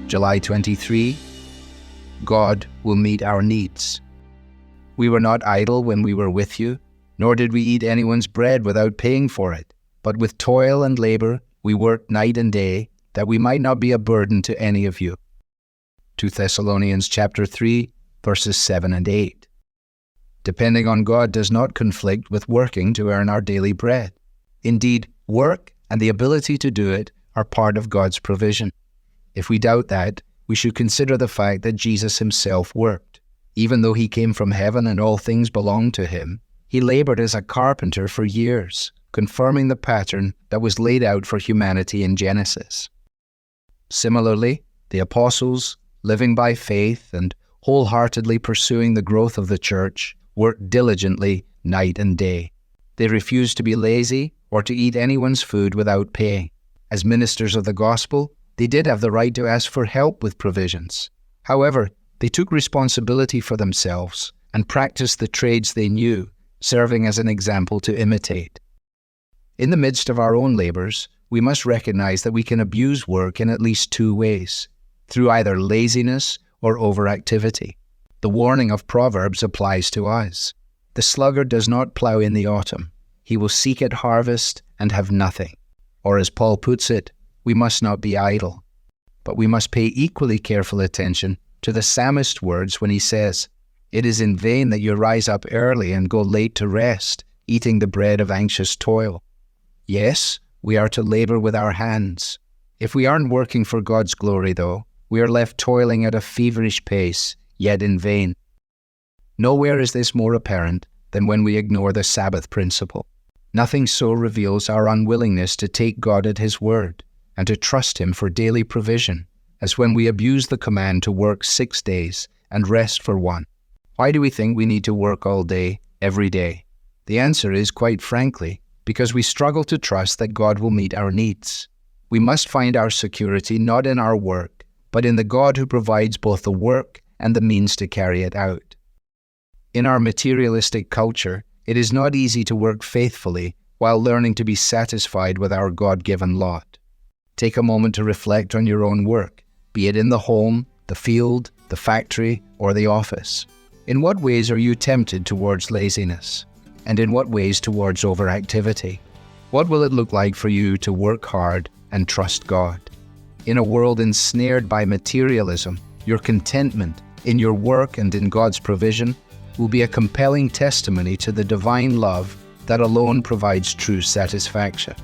July 23, God will meet our needs. We were not idle when we were with you, nor did we eat anyone's bread without paying for it. But with toil and labor we worked night and day, that we might not be a burden to any of you. 2 Thessalonians chapter 3, verses 7 and 8. Depending on God does not conflict with working to earn our daily bread. Indeed, work and the ability to do it are part of God's provision. If we doubt that, we should consider the fact that Jesus himself worked. Even though he came from heaven and all things belonged to him, he labored as a carpenter for years, confirming the pattern that was laid out for humanity in Genesis. Similarly, the apostles, living by faith and wholeheartedly pursuing the growth of the church, worked diligently night and day. They refused to be lazy or to eat anyone's food without paying. As ministers of the gospel, they did have the right to ask for help with provisions. However, they took responsibility for themselves and practiced the trades they knew, serving as an example to imitate. In the midst of our own labors, we must recognize that we can abuse work in at least two ways, through either laziness or overactivity. The warning of Proverbs applies to us. The sluggard does not plow in the autumn. He will seek at harvest and have nothing. Or as Paul puts it, we must not be idle. But we must pay equally careful attention to the psalmist's words when he says, "It is in vain that you rise up early and go late to rest, eating the bread of anxious toil." Yes, we are to labor with our hands. If we aren't working for God's glory, though, we are left toiling at a feverish pace, yet in vain. Nowhere is this more apparent than when we ignore the Sabbath principle. Nothing so reveals our unwillingness to take God at his word and to trust him for daily provision as when we abuse the command to work 6 days and rest for one. Why do we think we need to work all day, every day? The answer is, quite frankly, because we struggle to trust that God will meet our needs. We must find our security not in our work, but in the God who provides both the work and the means to carry it out. In our materialistic culture, it is not easy to work faithfully while learning to be satisfied with our God-given lot. Take a moment to reflect on your own work, be it in the home, the field, the factory, or the office. In what ways are you tempted towards laziness? And in what ways towards overactivity? What will it look like for you to work hard and trust God? In a world ensnared by materialism, your contentment in your work and in God's provision will be a compelling testimony to the divine love that alone provides true satisfaction.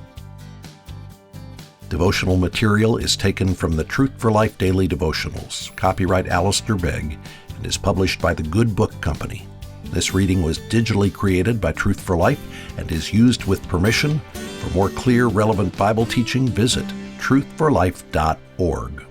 Devotional material is taken from the Truth for Life Daily Devotionals, copyright Alistair Begg, and is published by the Good Book Company. This reading was digitally created by Truth for Life and is used with permission. For more clear, relevant Bible teaching, visit truthforlife.org.